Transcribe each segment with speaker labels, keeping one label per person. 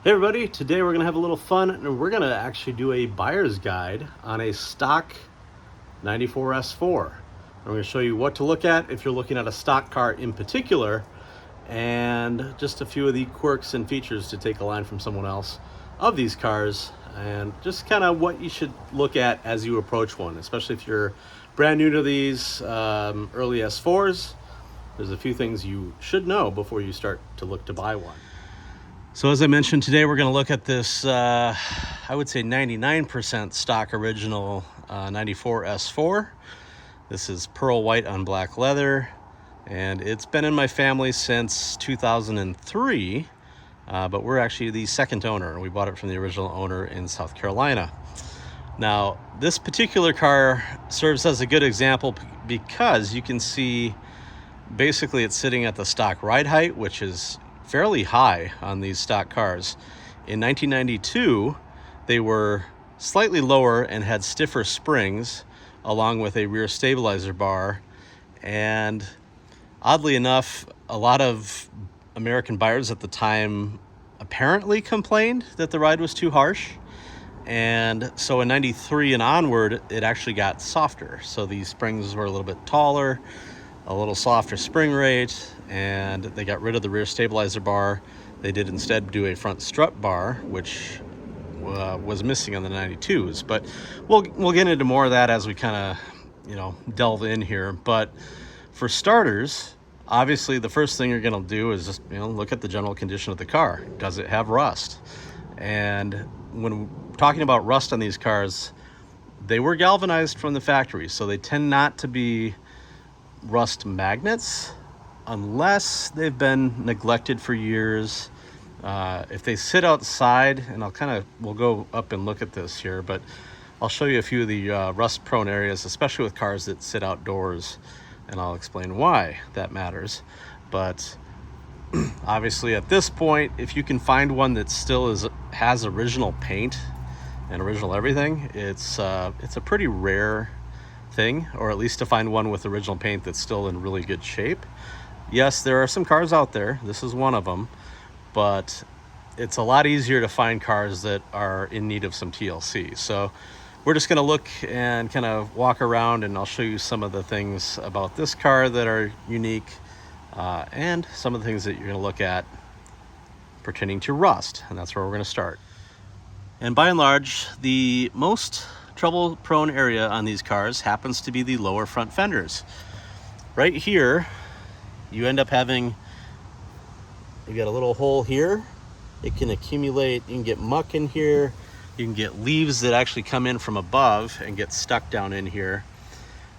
Speaker 1: Hey everybody, today we're going to have a little fun and we're going to actually do a buyer's guide on a stock 94 S4. I'm going to show you what to look at if you're looking at a stock car in particular, and just a few of the quirks and features to take a line from someone else of these cars, and just kind of what you should look at as you approach one, especially if you're brand new to these early S4s. There's a few things you should know before you start to look to buy one. So as I mentioned, today we're going to look at this, I would say 99% stock original 94 S4. This is pearl white on black leather, and it's been in my family since 2003, but we're actually the second owner. We bought it from the original owner in South Carolina. Now, this particular car serves as a good example because you can see basically it's sitting at the stock ride height, which is fairly high on these stock cars. In 1992, they were slightly lower and had stiffer springs along with a rear stabilizer bar. And oddly enough, a lot of American buyers at the time apparently complained that the ride was too harsh. And so in 93 and onward, it actually got softer. So these springs were a little bit taller, a little softer spring rate, and they got rid of the rear stabilizer bar. They did instead do a front strut bar, which was missing on the 92s. But we'll get into more of that as we kind of delve in here. But for starters, obviously the first thing you're going to do is just look at the general condition of the car. Does it have rust? And when talking about rust on these cars, they were galvanized from the factory, so they tend not to be rust magnets unless they've been neglected for years. If they sit outside, and we'll go up and look at this here, but I'll show you a few of the rust prone areas, especially with cars that sit outdoors, and I'll explain why that matters. But obviously at this point, if you can find one that still has original paint and original everything, it's a pretty rare thing, or at least to find one with original paint that's still in really good shape. Yes, there are some cars out there, this is one of them, but it's a lot easier to find cars that are in need of some TLC. So we're just going to look and kind of walk around, and I'll show you some of the things about this car that are unique, and some of the things that you're going to look at pertaining to rust, and that's where we're going to start. And by and large, the most trouble-prone area on these cars happens to be the lower front fenders. Right here, you end up having, you got a little hole here. It can accumulate, you can get muck in here, you can get leaves that actually come in from above and get stuck down in here.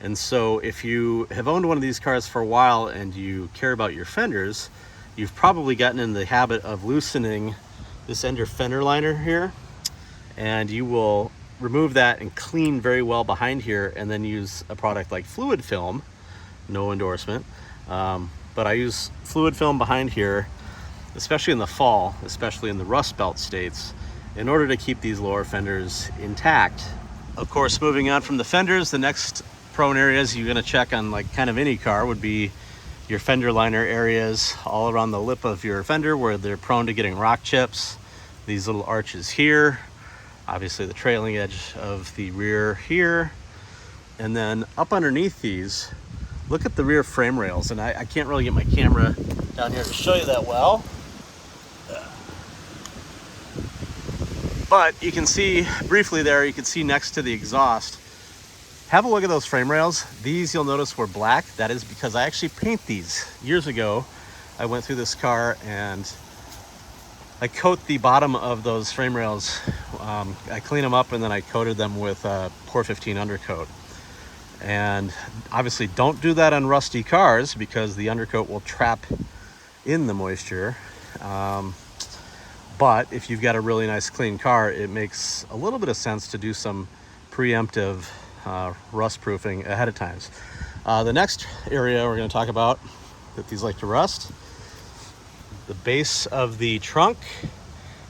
Speaker 1: And so if you have owned one of these cars for a while and you care about your fenders, you've probably gotten in the habit of loosening this ender fender liner here, and you will remove that and clean very well behind here, and then use a product like fluid film. No endorsement, but I use fluid film behind here, especially in the fall, especially in the rust belt states, in order to keep these lower fenders intact. Of course, moving on from the fenders, the next prone areas you're going to check on like kind of any car would be your fender liner areas all around the lip of your fender where they're prone to getting rock chips. These little arches here, obviously the trailing edge of the rear here, and then up underneath these, look at the rear frame rails. And I can't really get my camera down here to show you that well, but you can see briefly there, you can see next to the exhaust, have a look at those frame rails. These you'll notice were black. That is because I actually paint these. Years ago, I went through this car and I coat the bottom of those frame rails. I clean them up and then I coated them with a Core 15 undercoat. And obviously don't do that on rusty cars because the undercoat will trap in the moisture. But if you've got a really nice clean car, it makes a little bit of sense to do some preemptive rust proofing ahead of time. The next area we're going to talk about that these like to rust, the base of the trunk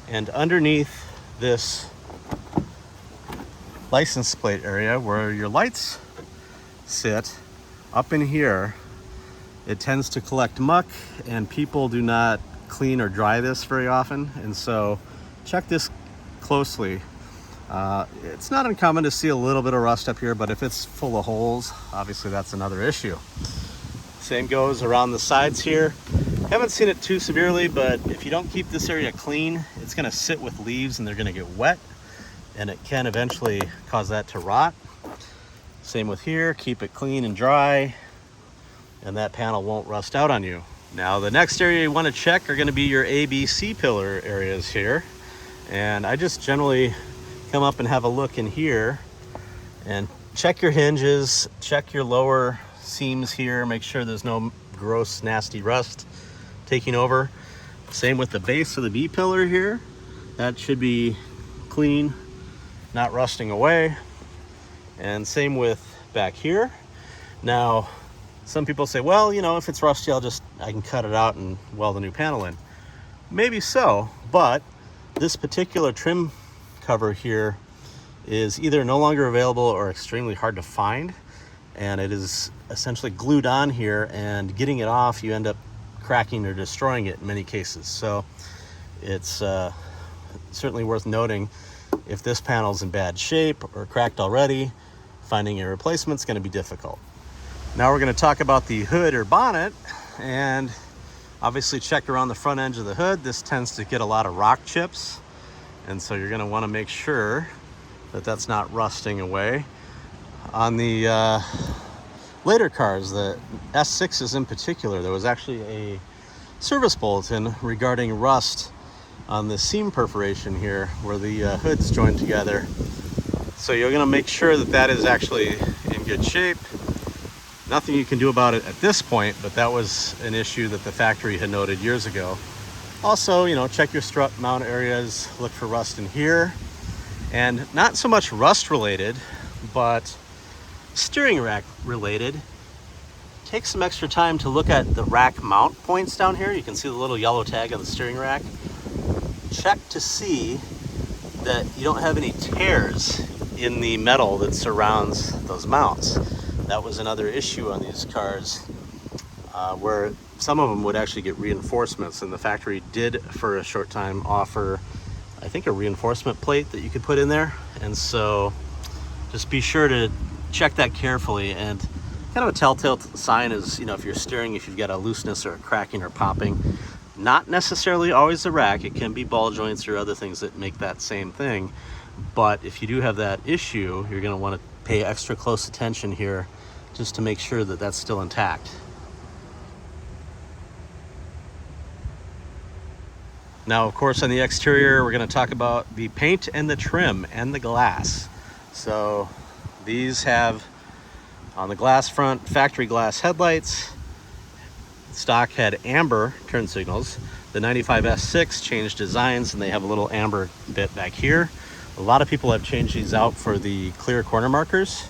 Speaker 1: and underneath this license plate area where your lights sit. Up in here, it tends to collect muck, and people do not clean or dry this very often, and so check this closely. It's not uncommon to see a little bit of rust up here, but if it's full of holes, obviously that's another issue. Same goes around the sides here. Haven't seen it too severely, but if you don't keep this area clean, it's going to sit with leaves and they're going to get wet, and it can eventually cause that to rot. Same with here, keep it clean and dry, and that panel won't rust out on you. Now the next area you want to check are going to be your A, B, C pillar areas here. And I just generally come up and have a look in here and check your hinges, check your lower seams here, make sure there's no gross, nasty rust taking over. Same with the base of the B pillar here. That should be clean, not rusting away. And same with back here. Now, some people say, well, you know, if it's rusty, I can cut it out and weld a new panel in. Maybe so, but this particular trim cover here is either no longer available or extremely hard to find, and it is essentially glued on here, and getting it off, you end up cracking or destroying it in many cases. So it's certainly worth noting, if this panel's in bad shape or cracked already, finding a replacement is going to be difficult. Now we're going to talk about the hood or bonnet, and obviously check around the front edge of the hood. This tends to get a lot of rock chips, and so you're going to want to make sure that that's not rusting away. On the later cars, the S6s in particular, there was actually a service bulletin regarding rust on the seam perforation here where the hood's joined together. So you're going to make sure that that is actually in good shape. Nothing you can do about it at this point, but that was an issue that the factory had noted years ago. Also, you know, check your strut mount areas, look for rust in here. And not so much rust related, but steering rack related. Take some extra time to look at the rack mount points down here. You can see the little yellow tag on the steering rack. Check to see that you don't have any tears in the metal that surrounds those mounts. That was another issue on these cars, where some of them would actually get reinforcements, and the factory did for a short time offer, I think, a reinforcement plate that you could put in there. And so just be sure to check that carefully. And kind of a telltale sign is, you know, if you're steering, if you've got a looseness or a cracking or popping, not necessarily always the rack. It can be ball joints or other things that make that same thing. But if you do have that issue, you're going to want to pay extra close attention here just to make sure that that's still intact. Now, of course, on the exterior, we're going to talk about the paint and the trim and the glass. So these have, on the glass front, factory glass headlights. Stock had amber turn signals. The 95 S6 changed designs, and they have a little amber bit back here. A lot of people have changed these out for the clear corner markers.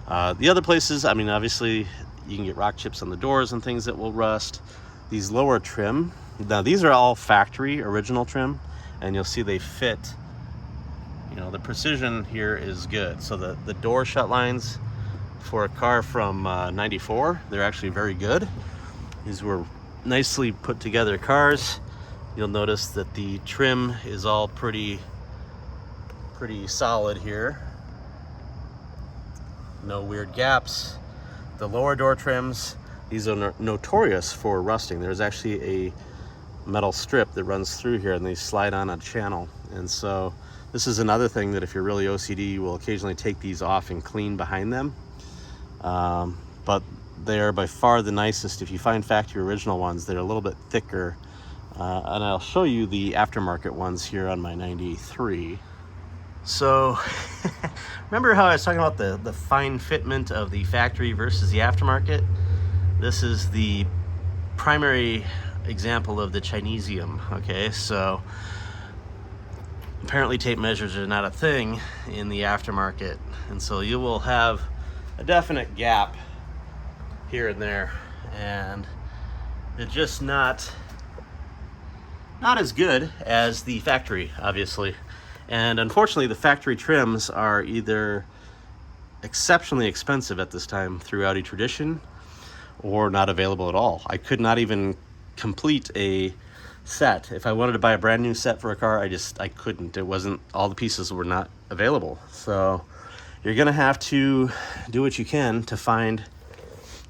Speaker 1: The other places, I mean, obviously you can get rock chips on the doors and things that will rust. These lower trim, now these are all factory original trim, and you'll see they fit, you know, the precision here is good. So the door shut lines for a car from 94, they're actually very good. These were nicely put together cars. You'll notice that the trim is all pretty solid here. No weird gaps. The lower door trims, these are notorious for rusting. There's actually a metal strip that runs through here, and they slide on a channel. And so this is another thing that if you're really OCD, you will occasionally take these off and clean behind them. But they are by far the nicest. If you find factory original ones, they're a little bit thicker. And I'll show you the aftermarket ones here on my 93. So remember how I was talking about the fine fitment of the factory versus the aftermarket? This is the primary example of the Chinesium. Okay, so apparently tape measures are not a thing in the aftermarket, and so you will have a definite gap here and there, and it's just not as good as the factory, obviously. And unfortunately, the factory trims are either exceptionally expensive at this time through Audi tradition, or not available at all. I could not even complete a set. If I wanted to buy a brand new set for a car, I couldn't. It wasn't, all the pieces were not available. So you're gonna have to do what you can to find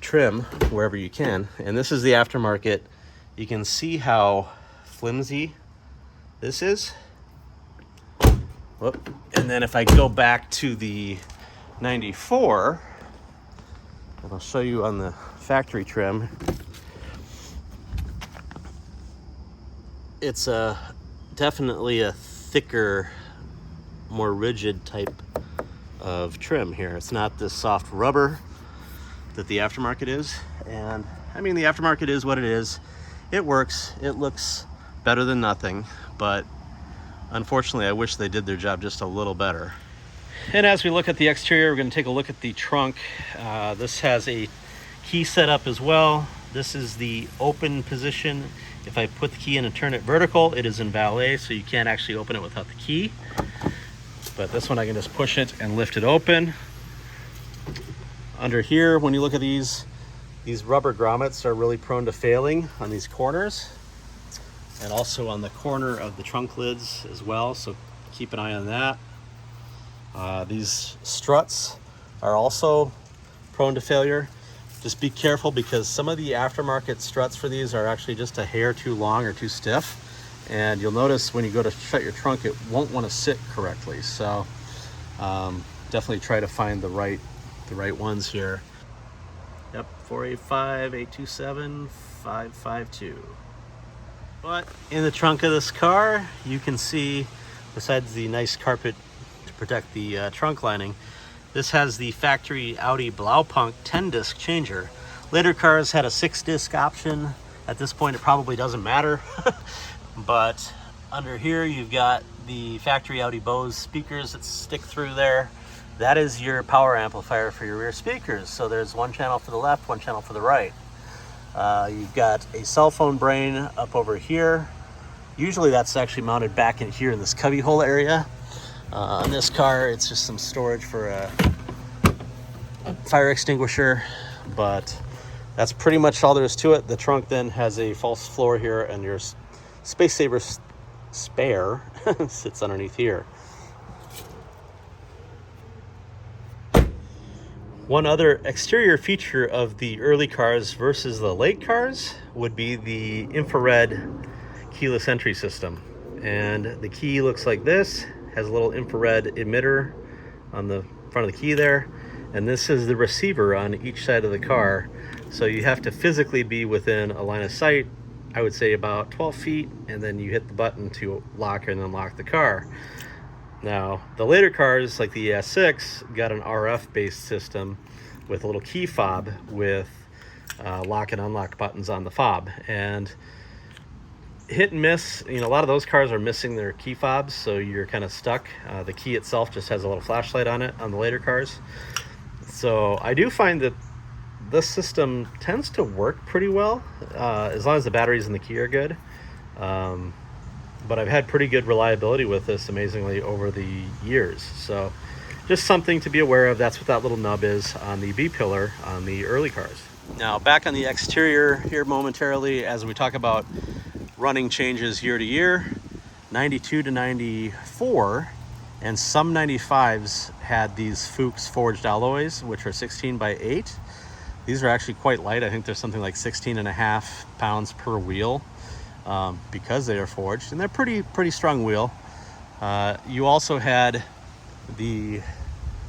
Speaker 1: trim wherever you can. And this is the aftermarket. You can see how flimsy this is. Whoop. And then if I go back to the 94, and I'll show you on the factory trim, it's definitely a thicker, more rigid type of trim here. It's not this soft rubber that the aftermarket is. And I mean, the aftermarket is what it is. It works. It looks better than nothing, but unfortunately, I wish they did their job just a little better. And as we look at the exterior, we're going to take a look at the trunk. This has a key setup as well. This is the open position. If I put the key in and turn it vertical, it is in valet, so you can't actually open it without the key. But this one, I can just push it and lift it open. Under here, when you look at these rubber grommets are really prone to failing on these corners, and also on the corner of the trunk lids as well, so keep an eye on that. These struts are also prone to failure. Just be careful, because some of the aftermarket struts for these are actually just a hair too long or too stiff. And you'll notice when you go to shut your trunk, it won't want to sit correctly. So definitely try to find the right ones here. Yep, 485, 827, 552. But in the trunk of this car, you can see, besides the nice carpet to protect the trunk lining, this has the factory Audi Blaupunkt 10-disc changer. Later cars had a 6-disc option. At this point, it probably doesn't matter. But under here, you've got the factory Audi Bose speakers that stick through there. That is your power amplifier for your rear speakers. So there's one channel for the left, one channel for the right. You've got a cell phone brain up over here. Usually that's actually mounted back in here in this cubby hole area. On this car, it's just some storage for a fire extinguisher, but that's pretty much all there is to it. The trunk then has a false floor here, and your space saver spare sits underneath here. One other exterior feature of the early cars versus the late cars would be the infrared keyless entry system. And the key looks like this, has a little infrared emitter on the front of the key there. And this is the receiver on each side of the car. So you have to physically be within a line of sight, I would say about 12 feet, and then you hit the button to lock and unlock the car. Now, the later cars, like the S6, got an RF-based system with a little key fob with lock and unlock buttons on the fob. And hit and miss, you know, a lot of those cars are missing their key fobs, so you're kind of stuck. The key itself just has a little flashlight on it on the later cars. So I do find that this system tends to work pretty well, as long as the batteries and the key are good. But I've had pretty good reliability with this, amazingly, over the years. So just something to be aware of. That's what that little nub is on the B-pillar on the early cars. Now back on the exterior here momentarily, as we talk about running changes year to year. 92 to 94 and some 95s had these Fuchs forged alloys, which are 16 by 8. These are actually quite light. I think there's something like 16.5 pounds per wheel. Because they are forged, and they're pretty strong wheel. You also had the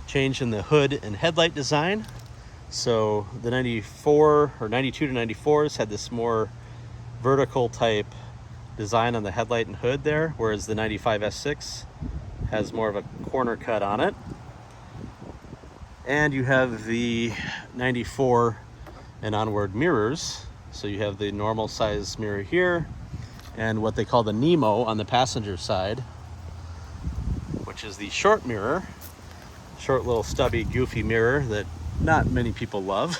Speaker 1: change in the hood and headlight design. So the 94 or 92 to 94s had this more vertical type design on the headlight and hood there, whereas the 95 S6 has more of a corner cut on it. And you have the 94 and onward mirrors. So you have the normal size mirror here, and what they call the Nemo on the passenger side, which is the short mirror. Short little stubby goofy mirror that not many people love.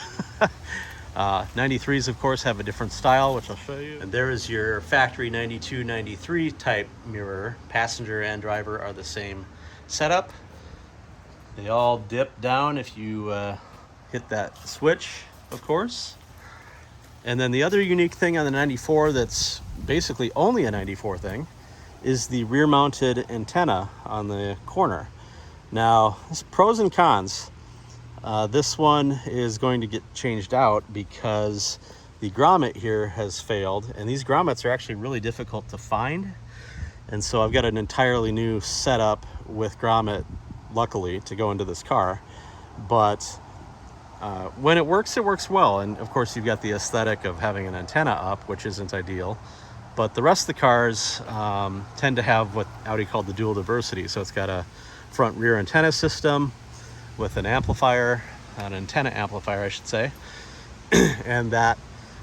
Speaker 1: 93s of course have a different style, which I'll show you. And there is your factory 92, 93 type mirror. Passenger and driver are the same setup. They all dip down if you hit that switch, of course. And then the other unique thing on the 94 that's basically only a 94 thing, is the rear mounted antenna on the corner. Now, there's pros and cons. This one is going to get changed out because the grommet here has failed, and these grommets are actually really difficult to find. And so I've got an entirely new setup with grommet, luckily, to go into this car. But when it works well. And of course, you've got the aesthetic of having an antenna up, which isn't ideal. But the rest of the cars tend to have what Audi called the dual diversity. So it's got a front rear antenna system with an amplifier, an antenna amplifier, I should say. And that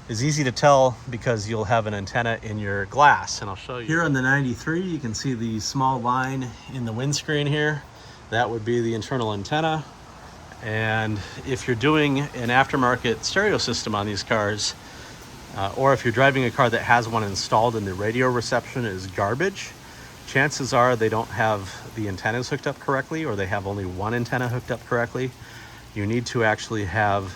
Speaker 1: is easy to tell because you'll have an antenna in your glass, and I'll show you. Here on the 93, you can see the small line in the windscreen here. That would be the internal antenna. And if you're doing an aftermarket stereo system on these cars, or if you're driving a car that has one installed and the radio reception is garbage, chances are they don't have the antennas hooked up correctly, or they have only one antenna hooked up correctly. You need to actually have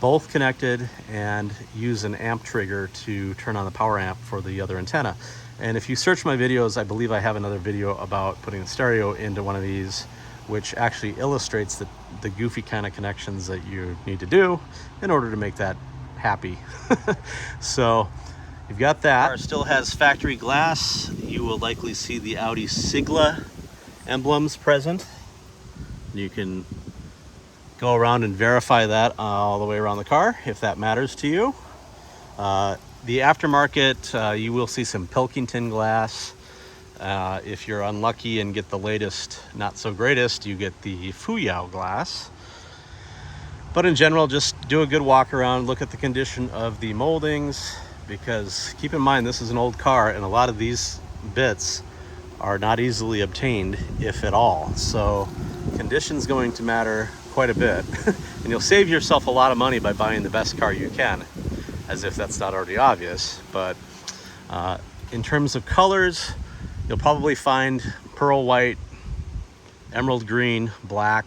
Speaker 1: both connected and use an amp trigger to turn on the power amp for the other antenna. And if you search my videos, I believe I have another video about putting the stereo into one of these, which actually illustrates the goofy kind of connections that you need to do in order to make that happy. So you've got that. The car still has factory glass. You will likely see the Audi Sigla emblems present. You can go around and verify that all the way around the car if that matters to you. The aftermarket, you will see some Pilkington glass. If you're unlucky and get the latest, not so greatest, you get the Fuyao glass. But in general, just do a good walk around, look at the condition of the moldings, because keep in mind, this is an old car and a lot of these bits are not easily obtained, if at all. So condition's going to matter quite a bit. And you'll save yourself a lot of money by buying the best car you can, as if that's not already obvious. But in terms of colors, you'll probably find pearl white, emerald green, black.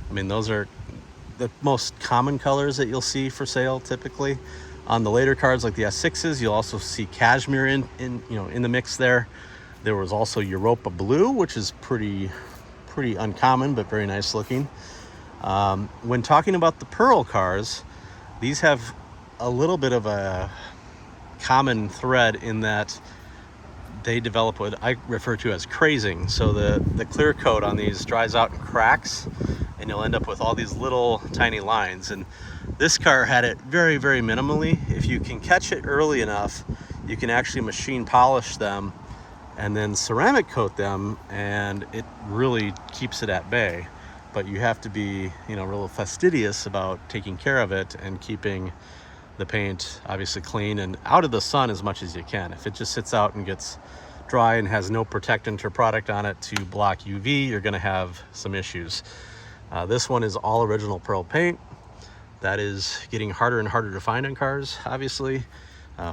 Speaker 1: I mean, those are the most common colors that you'll see for sale typically. On the later cars like the S6s, you'll also see cashmere in the mix there. There was also Europa blue, which is pretty uncommon but very nice looking. When talking about the pearl cars, these have a little bit of a common thread in that they develop what I refer to as crazing. So the clear coat on these dries out and cracks, and you'll end up with all these little tiny lines. And this car had it very, very minimally. If you can catch it early enough, you can actually machine polish them and then ceramic coat them, and it really keeps it at bay. But you have to be, real fastidious about taking care of it and keeping the paint obviously clean and out of the sun as much as you can. If it just sits out and gets dry and has no protectant or product on it to block UV, you're going to have some issues. This one is all original pearl paint. That is getting harder and harder to find in cars, obviously.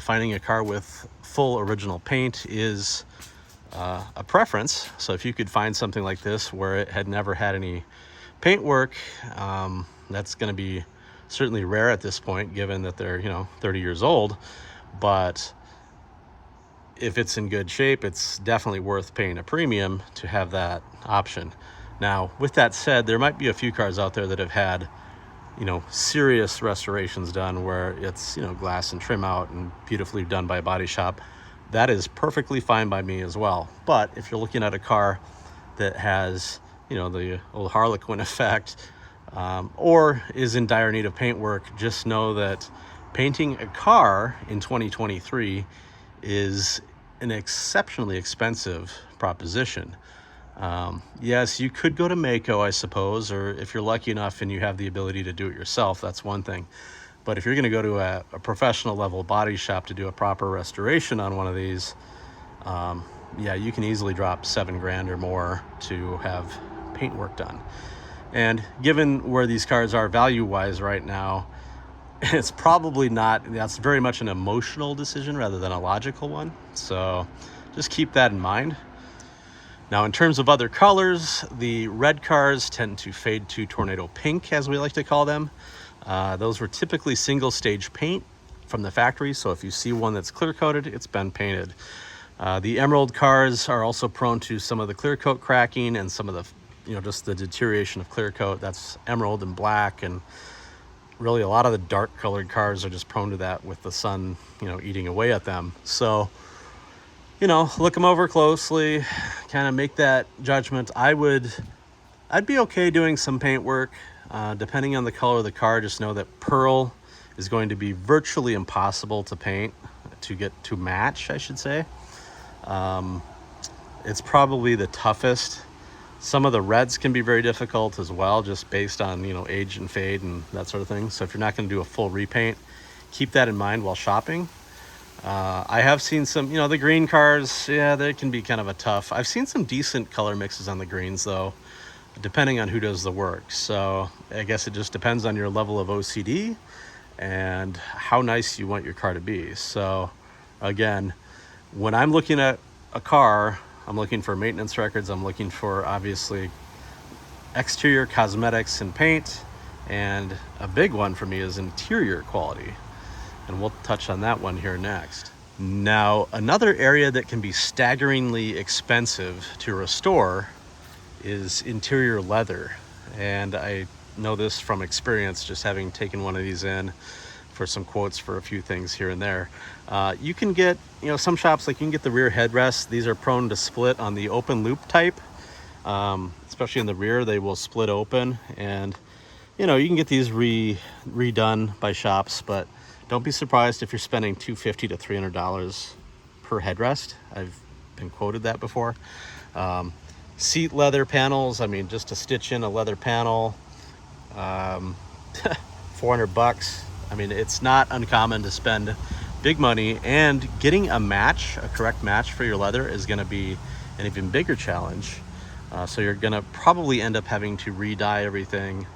Speaker 1: Finding a car with full original paint is a preference. So if you could find something like this where it had never had any paint work, that's going to be certainly rare at this point, given that they're 30 years old. But if it's in good shape, it's definitely worth paying a premium to have that option. Now, with that said, there might be a few cars out there that have had serious restorations done where it's glass and trim out and beautifully done by a body shop. That is perfectly fine by me as well. But if you're looking at a car that has the old Harlequin effect, or is in dire need of paint work, just know that painting a car in 2023 is an exceptionally expensive proposition. Yes, you could go to Mako, I suppose, or if you're lucky enough and you have the ability to do it yourself, that's one thing. But if you're going to go to a professional level body shop to do a proper restoration on one of these, yeah, you can easily drop $7,000 or more to have paint work done. And given where these cars are value-wise right now, it's probably not, that's very much an emotional decision rather than a logical one. So just keep that in mind. Now, in terms of other colors, the red cars tend to fade to tornado pink, as we like to call them. Those were typically single stage paint from the factory. So if you see one that's clear coated, it's been painted. The emerald cars are also prone to some of the clear coat cracking and some of the, just the deterioration of clear coat. That's emerald and black, and really a lot of the dark colored cars are just prone to that with the sun, eating away at them. So, look them over closely, kind of make that judgment. I'd be okay doing some paint work. Depending on the color of the car, just know that pearl is going to be virtually impossible to paint, to match, I should say. It's probably the toughest. Some of the reds can be very difficult as well, just based on, age and fade and that sort of thing. So if you're not going to do a full repaint, keep that in mind while shopping. I have seen some, the green cars, yeah, they can be kind of a tough. I've seen some decent color mixes on the greens though, depending on who does the work. So I guess it just depends on your level of OCD and how nice you want your car to be. So again, when I'm looking at a car, I'm looking for maintenance records. I'm looking for, obviously, exterior cosmetics and paint. And a big one for me is interior quality. And we'll touch on that one here next. Now, another area that can be staggeringly expensive to restore is interior leather. And I know this from experience, just having taken one of these in for some quotes for a few things here and there. You can get, some shops, like you can get the rear headrests. These are prone to split on the open loop type, especially in the rear, they will split open. And, you can get these redone by shops, but don't be surprised if you're spending $250 to $300 per headrest. I've been quoted that before. Seat leather panels, just to stitch in a leather panel, $400. It's not uncommon to spend big money, and getting a correct match for your leather is going to be an even bigger challenge. So you're going to probably end up having to re-dye everything.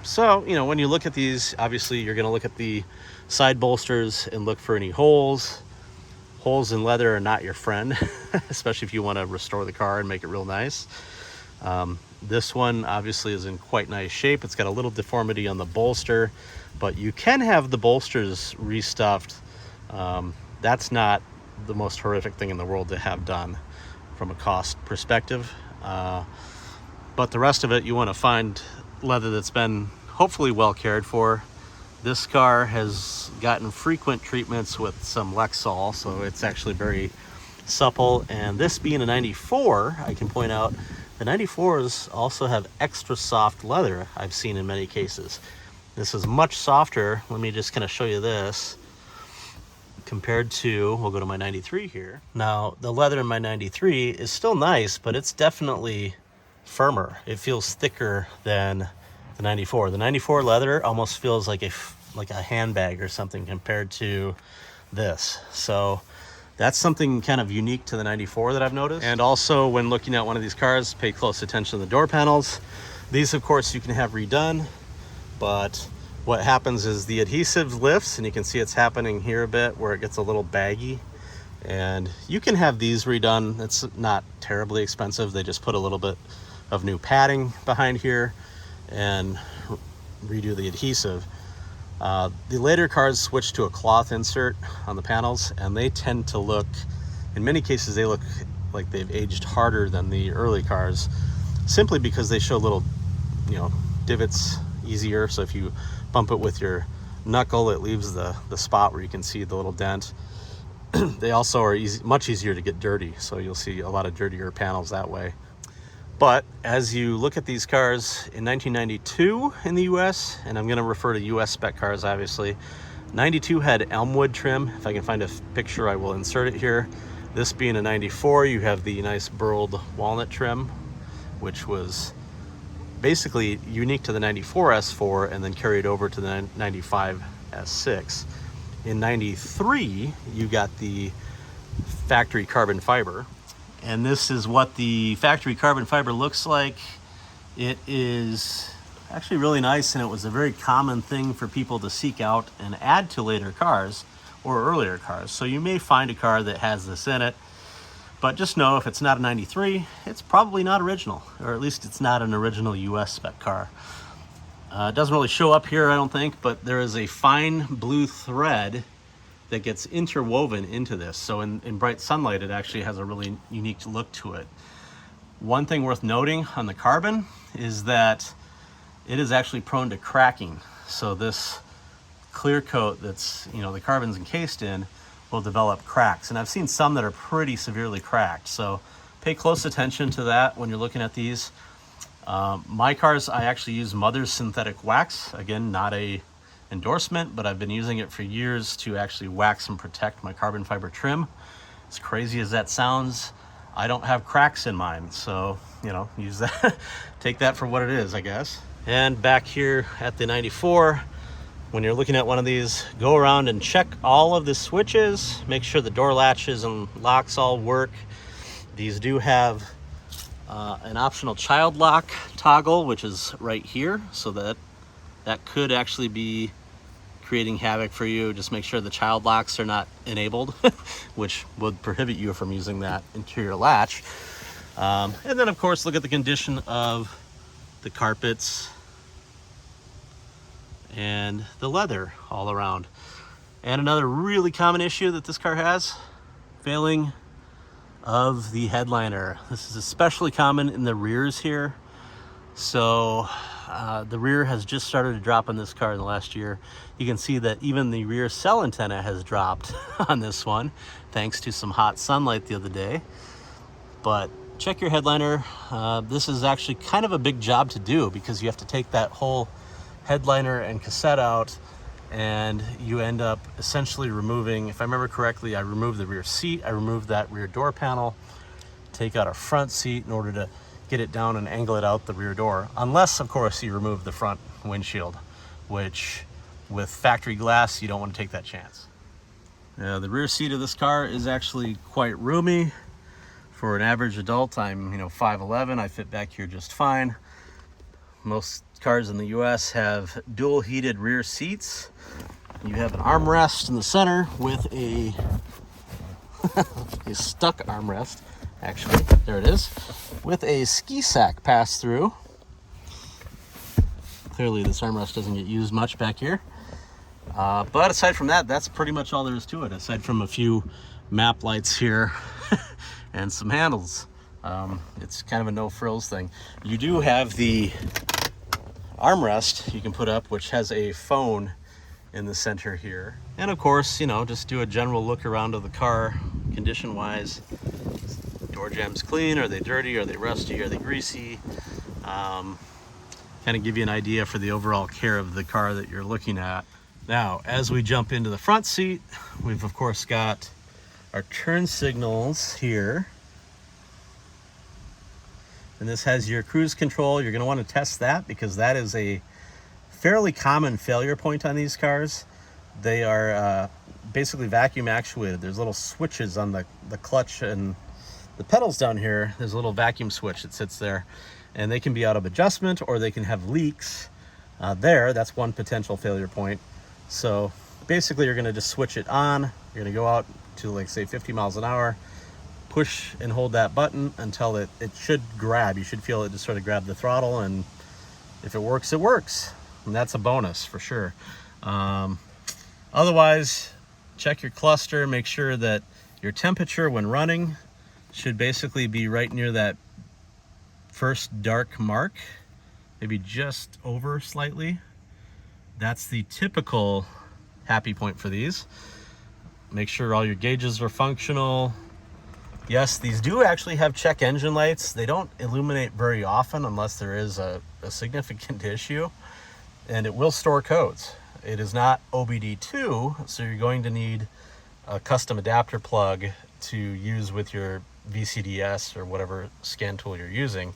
Speaker 1: So, when you look at these, obviously you're going to look at the side bolsters and look for any holes. Holes in leather are not your friend, especially if you want to restore the car and make it real nice. This one obviously is in quite nice shape. It's got a little deformity on the bolster, but you can have the bolsters restuffed. That's not the most horrific thing in the world to have done from a cost perspective. But the rest of it, you want to find leather that's been hopefully well cared for. This car has gotten frequent treatments with some Lexol, so it's actually very supple. And this being a 94, I can point out the 94s also have extra soft leather, I've seen in many cases. This is much softer. Let me just kind of show you this compared to, we'll go to my 93 here. Now, the leather in my 93 is still nice, but it's definitely firmer. It feels thicker than the 94. The 94 leather almost feels like a handbag or something compared to this. So that's something kind of unique to the 94 that I've noticed. And also, when looking at one of these cars, pay close attention to the door panels. These, of course, you can have redone, but what happens is the adhesive lifts, and you can see it's happening here a bit where it gets a little baggy. And you can have these redone. It's not terribly expensive. They just put a little bit of new padding behind here and redo the adhesive. The later cars switch to a cloth insert on the panels, and they tend to look, in many cases, they look like they've aged harder than the early cars, simply because they show little, divots easier. So if you bump it with your knuckle, it leaves the spot where you can see the little dent. They also are much easier to get dirty, so you'll see a lot of dirtier panels that way. But as you look at these cars in 1992 in the US, and I'm going to refer to US spec cars, obviously, 92 had elmwood trim. If I can find a picture, I will insert it here. This being a 94, you have the nice burled walnut trim, which was basically unique to the 94 S4 and then carried over to the 95 S6. In 93, you got the factory carbon fiber. And this is what the factory carbon fiber looks like. It is actually really nice, and it was a very common thing for people to seek out and add to later cars or earlier cars. So you may find a car that has this in it, but just know if it's not a 93, it's probably not original, or at least it's not an original US spec car. It doesn't really show up here, I don't think, but there is a fine blue thread that gets interwoven into this. So in bright sunlight, it actually has a really unique look to it. One thing worth noting on the carbon is that it is actually prone to cracking. So this clear coat that's, the carbon's encased in will develop cracks. And I've seen some that are pretty severely cracked. So pay close attention to that when you're looking at these. My cars, I actually use Mother's synthetic wax. Again, not a endorsement, but I've been using it for years to actually wax and protect my carbon fiber trim. As crazy as that sounds, I don't have cracks in mine. So, use that, take that for what it is, I guess. And back here at the 94, when you're looking at one of these, go around and check all of the switches, make sure the door latches and locks all work. These do have an optional child lock toggle, which is right here, so that could actually be creating havoc for you. Just make sure the child locks are not enabled, which would prohibit you from using that interior latch. And then of course, look at the condition of the carpets and the leather all around. And another really common issue that this car has, failing of the headliner. This is especially common in the rears here. So the rear has just started to drop on this car in the last year. You can see that even the rear cell antenna has dropped on this one, thanks to some hot sunlight the other day. But check your headliner. This is actually kind of a big job to do because you have to take that whole headliner and cassette out, and you end up essentially removing, if I remember correctly, I removed the rear seat, I removed that rear door panel, take out a front seat in order to get it down and angle it out the rear door, unless of course you remove the front windshield, which with factory glass you don't want to take that chance. The rear seat of this car is actually quite roomy. For an average adult, I'm 5'11", I fit back here just fine. Most cars in the US have dual heated rear seats. You have an armrest in the center with a stuck armrest, actually, there it is, with a ski sack pass through. Clearly this armrest doesn't get used much back here. But aside from that, that's pretty much all there is to it, aside from a few map lights here and some handles. It's kind of a no frills thing. You do have the armrest you can put up, which has a phone in the center here. And of course, just do a general look around of the car condition wise. Door jambs clean, are they dirty, are they rusty, are they greasy? Kind of give you an idea for the overall care of the car that you're looking at. Now, as we jump into the front seat, we've of course got our turn signals here. And this has your cruise control. You're going to want to test that because that is a fairly common failure point on these cars. They are basically vacuum actuated. There's little switches on the clutch and the pedals down here. There's a little vacuum switch that sits there, and they can be out of adjustment or they can have leaks there. That's one potential failure point. So basically you're going to just switch it on. You're going to go out to, like, say 50 miles an hour, push and hold that button until it should grab. You should feel it just sort of grab the throttle, and if it works, it works. And that's a bonus for sure. Otherwise, check your cluster, make sure that your temperature when running should basically be right near that first dark mark, maybe just over slightly. That's the typical happy point for these. Make sure all your gauges are functional. Yes, these do actually have check engine lights. They don't illuminate very often unless there is a significant issue, and it will store codes. It is not OBD2, so you're going to need a custom adapter plug to use with your VCDS or whatever scan tool you're using.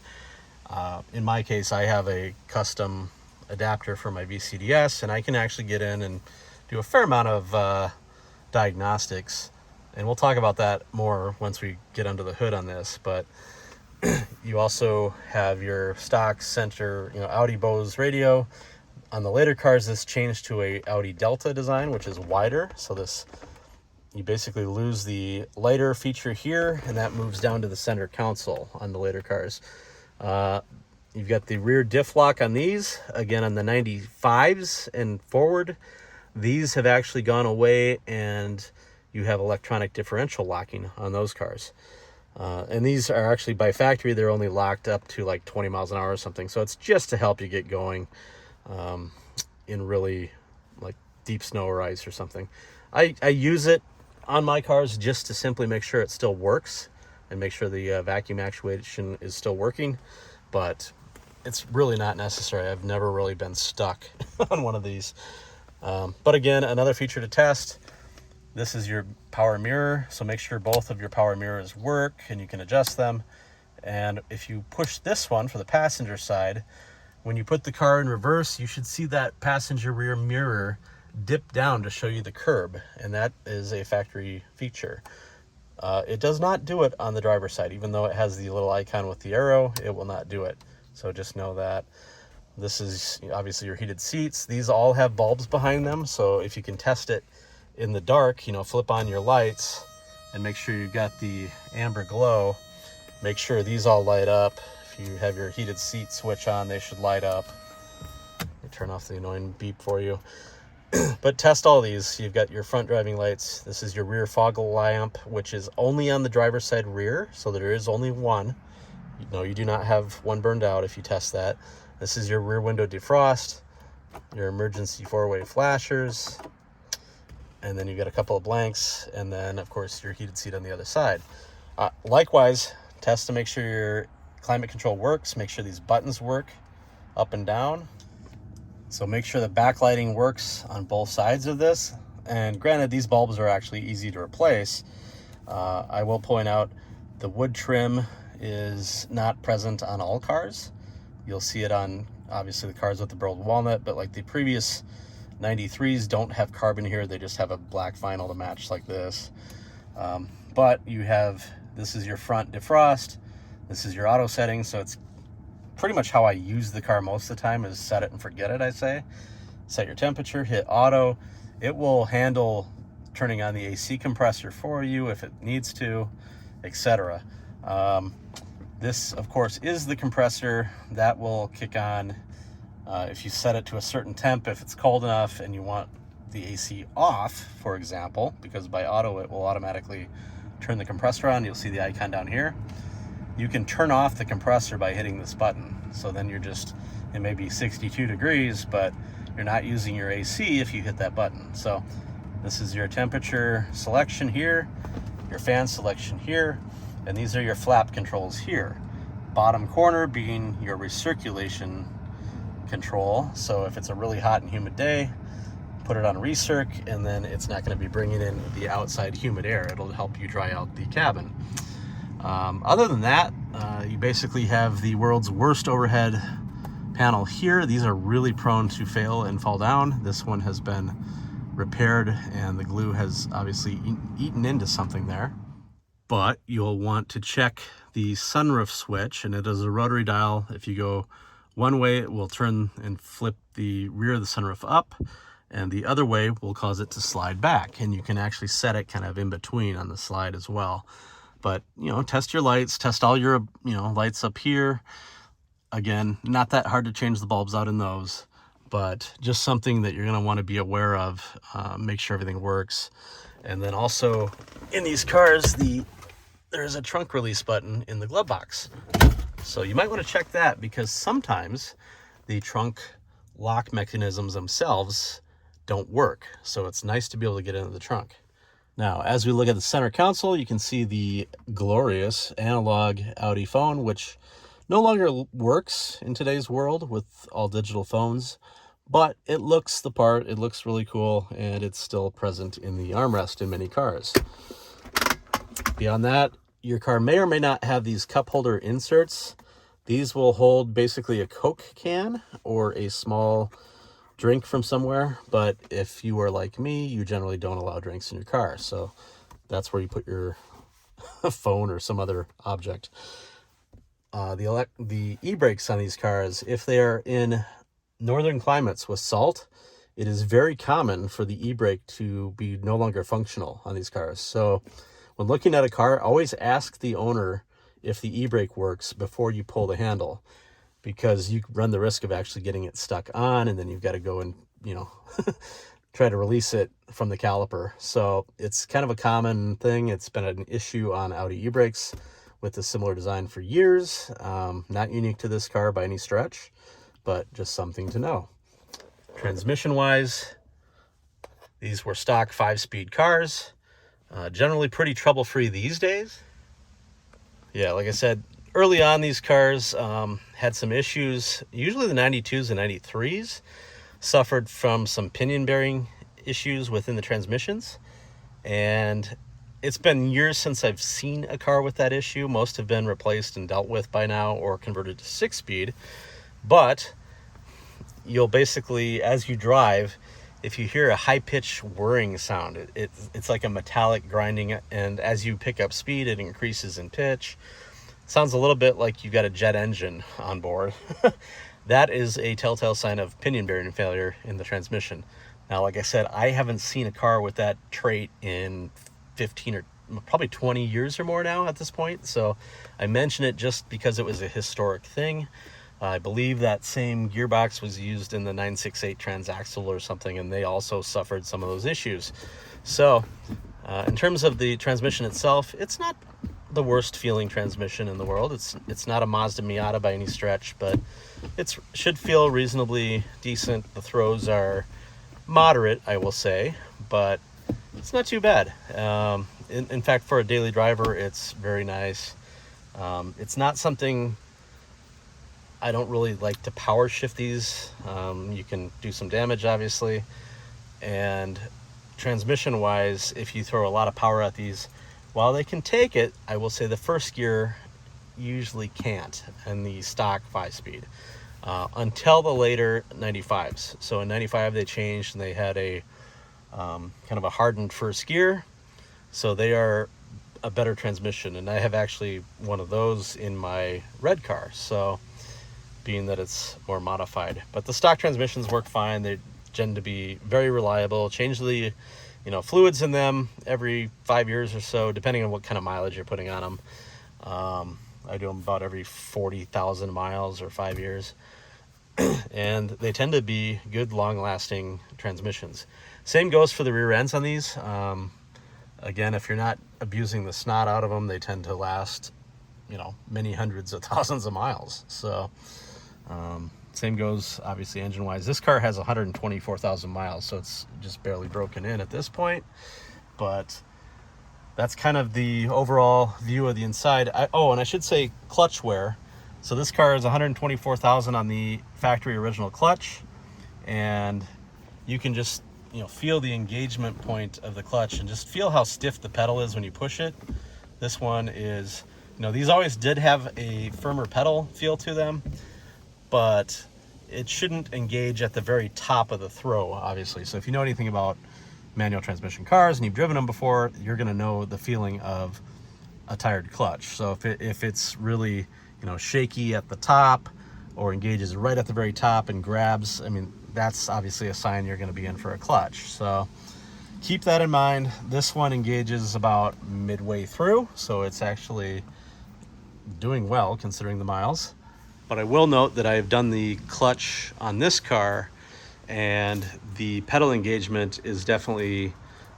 Speaker 1: In my case, I have a custom adapter for my VCDS, and I can actually get in and do a fair amount of diagnostics. And we'll talk about that more once we get under the hood on this. But you also have your stock center, Audi Bose radio. On the later cars, this changed to a Audi Delta design, which is wider. So you basically lose the lighter feature here, and that moves down to the center console on the later cars. You've got the rear diff lock on these. Again, on the 95s and forward, these have actually gone away, and you have electronic differential locking on those cars. And these are actually by factory, they're only locked up to like 20 miles an hour or something. So it's just to help you get going in really like deep snow or ice or something. I use it on my cars just to simply make sure it still works and make sure the vacuum actuation is still working. But it's really not necessary. I've never really been stuck on one of these. But again, another feature to test. This is your power mirror, so make sure both of your power mirrors work and you can adjust them. And if you push this one for the passenger side, when you put the car in reverse, you should see that passenger rear mirror dip down to show you the curb, and that is a factory feature. It does not do it on the driver's side. Even though it has the little icon with the arrow, it will not do it. So just know that. This is obviously your heated seats. These all have bulbs behind them, so if you can test it in the dark, you know, flip on your lights and make sure you've got the amber glow. Make sure these all light up. If you have your heated seat switch on, they should light up. I'll turn off the annoying beep for you. But test all these. You've got your front driving lights. This is your rear fog lamp, which is only on the driver's side rear, so there is only one. No, you do not have one burned out if you test that. This is your rear window defrost, your emergency four-way flashers, and then you got a couple of blanks, and then of course your heated seat on the other side. Likewise, test to make sure your climate control works. Make sure these buttons work up and down. So make sure the backlighting works on both sides of this. And granted, these bulbs are actually easy to replace. I will point out the wood trim is not present on all cars. You'll see it on obviously the cars with the burled walnut, but like the previous 93s don't have carbon here. They just have a black vinyl to match like this. But you have, this is your front defrost. This is your auto setting. So it's pretty much how I use the car most of the time, is set it and forget it, I say. Set your temperature, hit auto. It will handle turning on the AC compressor for you if it needs to, etc. This, of course, is the compressor that will kick on if you set it to a certain temp. If it's cold enough and you want the AC off, for example, because by auto it will automatically turn the compressor on. You'll see the icon down here. You can turn off the compressor by hitting this button. So then you're just, it may be 62 degrees, but you're not using your AC if you hit that button. So this is your temperature selection here, your fan selection here, and these are your flap controls here. Bottom corner being your recirculation control. So if it's a really hot and humid day, put it on recirc, and then it's not going to be bringing in the outside humid air. It'll help you dry out the cabin. Other than that, you basically have the world's worst overhead panel here. These are really prone to fail and fall down. This one has been repaired and the glue has obviously eaten into something there. But you'll want to check the sunroof switch, and it is a rotary dial. If you go one way, it will turn and flip the rear of the sunroof up, and the other way will cause it to slide back. And you can actually set it kind of in between on the slide as well. But, you know, test your lights, test all your, lights up here. Again, not that hard to change the bulbs out in those, but just something that you're going to want to be aware of. Make sure everything works. And then also in these cars, there's a trunk release button in the glove box. So you might want to check that, because sometimes the trunk lock mechanisms themselves don't work. So it's nice to be able to get into the trunk. Now, as we look at the center console, you can see the glorious analog Audi phone, which no longer works in today's world with all digital phones, but it looks the part, it looks really cool, and it's still present in the armrest in many cars. Beyond that, your car may or may not have these cup holder inserts. These will hold basically a Coke can or a small drink from somewhere, but if you are like me, you generally don't allow drinks in your car, so that's where you put your phone or some other object. The e-brakes on these cars, if they are in northern climates with salt, it is very common for the e-brake to be no longer functional on these cars. So when looking at a car, always ask the owner if the e-brake works before you pull the handle, because you run the risk of actually getting it stuck on, and then you've got to go and, try to release it from the caliper. So it's kind of a common thing. It's been an issue on Audi e-brakes with a similar design for years. Not unique to this car by any stretch, but just something to know. Transmission wise, these were stock 5-speed cars. Generally pretty trouble-free these days. Yeah, like I said, early on these cars had some issues. Usually the 92s and 93s suffered from some pinion bearing issues within the transmissions. And it's been years since I've seen a car with that issue. Most have been replaced and dealt with by now or converted to 6-speed. But you'll basically, as you drive, if you hear a high-pitched whirring sound, it's like a metallic grinding, and as you pick up speed, it increases in pitch. It sounds a little bit like you've got a jet engine on board. That is a telltale sign of pinion bearing failure in the transmission. Now, like I said, I haven't seen a car with that trait in 15 or probably 20 years or more now at this point. So I mention it just because it was a historic thing. I believe that same gearbox was used in the 968 transaxle or something, and they also suffered some of those issues. So in terms of the transmission itself, it's not the worst feeling transmission in the world. It's not a Mazda Miata by any stretch, but it should feel reasonably decent. The throws are moderate, I will say, but it's not too bad. In fact, for a daily driver, it's very nice. It's not something I don't really like to power shift these. You can do some damage, obviously. And transmission wise, if you throw a lot of power at these, while they can take it, I will say the first gear usually can't in the stock 5-speed until the later 95s. So in 95 they changed and they had a kind of a hardened first gear, so they are a better transmission, and I have actually one of those in my red car, so being that it's more modified. But the stock transmissions work fine. They tend to be very reliable. Change the fluids in them every 5 years or so, depending on what kind of mileage you're putting on them. I do them about every 40,000 miles or 5 years. And they tend to be good, long-lasting transmissions. Same goes for the rear ends on these. Again, if you're not abusing the snot out of them, they tend to last, many hundreds of thousands of miles. So same goes, obviously, engine-wise. This car has 124,000 miles, so it's just barely broken in at this point. But that's kind of the overall view of the inside. And I should say clutch wear. So this car is 124,000 on the factory original clutch, and you can just feel the engagement point of the clutch and just feel how stiff the pedal is when you push it. This one is, these always did have a firmer pedal feel to them, but it shouldn't engage at the very top of the throw, obviously. So if you know anything about manual transmission cars and you've driven them before, you're going to know the feeling of a tired clutch. So if it's really shaky at the top or engages right at the very top and grabs, that's obviously a sign you're going to be in for a clutch. So keep that in mind. This one engages about midway through, so it's actually doing well considering the miles. But I will note that I've done the clutch on this car, and the pedal engagement is definitely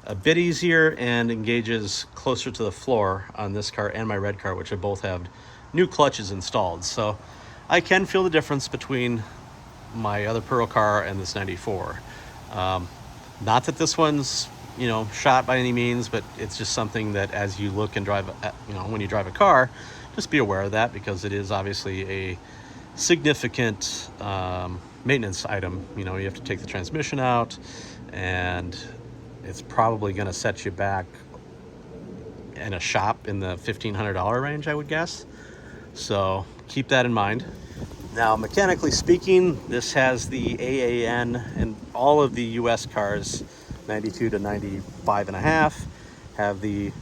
Speaker 1: a bit easier and engages closer to the floor on this car and my red car, which both have new clutches installed. So I can feel the difference between my other Pearl car and this 94. Not that this one's shot by any means, but it's just something that as you look and drive when you drive a car, just be aware of that, because it is obviously a significant maintenance item. You have to take the transmission out, and it's probably going to set you back in a shop in the $1,500 range, I would guess. So keep that in mind. Now, mechanically speaking, this has the AAN, and all of the US cars, 92 to 95 and a half, have the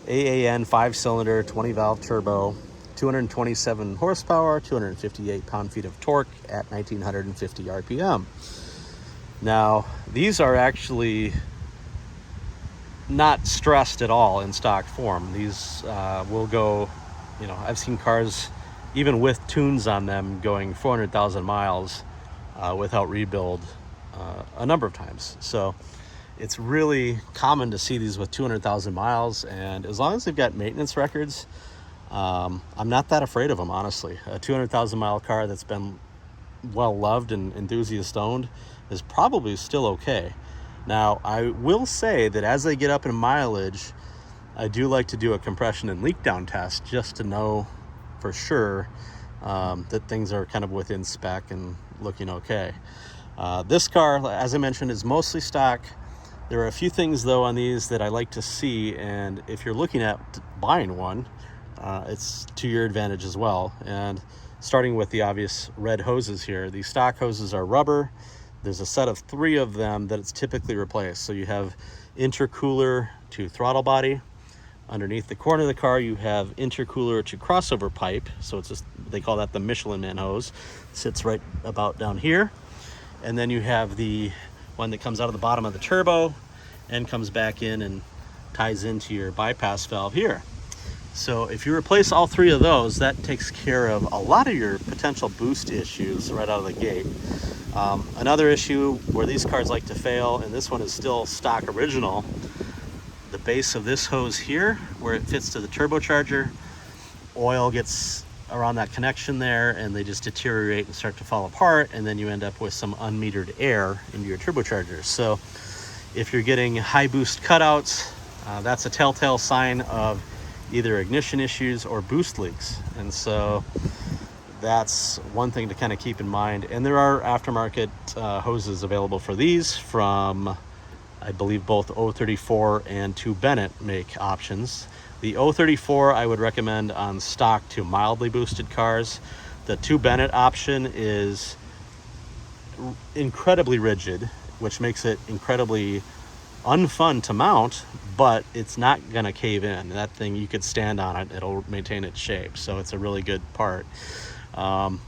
Speaker 1: AAN 5-cylinder 20-valve turbo, 227 horsepower, 258 pound-feet of torque at 1950 RPM. Now, these are actually not stressed at all in stock form. These will go, I've seen cars even with tunes on them, going 400,000 miles without rebuild a number of times. So it's really common to see these with 200,000 miles, and as long as they've got maintenance records, I'm not that afraid of them, honestly. A 200,000 mile car that's been well loved and enthusiast owned is probably still okay. Now, I will say that as they get up in mileage, I do like to do a compression and leak down test just to know for sure that things are kind of within spec and looking okay. This car, as I mentioned, is mostly stock. There are a few things though on these that I like to see, and if you're looking at buying one, it's to your advantage as well. And starting with the obvious red hoses here, these stock hoses are rubber. There's a set of 3 of them that it's typically replaced. So you have intercooler to throttle body. Underneath the corner of the car, you have intercooler to crossover pipe. So it's just, they call that the Michelin Man hose. It sits right about down here. And then you have the one that comes out of the bottom of the turbo and comes back in and ties into your bypass valve here. So if you replace all 3 of those, that takes care of a lot of your potential boost issues right out of the gate. Another issue where these cars like to fail, and this one is still stock original, the base of this hose here, where it fits to the turbocharger, oil gets around that connection there and they just deteriorate and start to fall apart, and then you end up with some unmetered air into your turbochargers. So if you're getting high boost cutouts, that's a telltale sign of either ignition issues or boost leaks. And so that's one thing to kind of keep in mind. And there are aftermarket hoses available for these from, I believe, both 034 and 2 Bennett make options. The 034 I would recommend on stock to mildly boosted cars. The 2 Bennett option is incredibly rigid, which makes it incredibly unfun to mount, but it's not going to cave in. That thing, you could stand on it, it'll maintain its shape. So it's a really good part. Other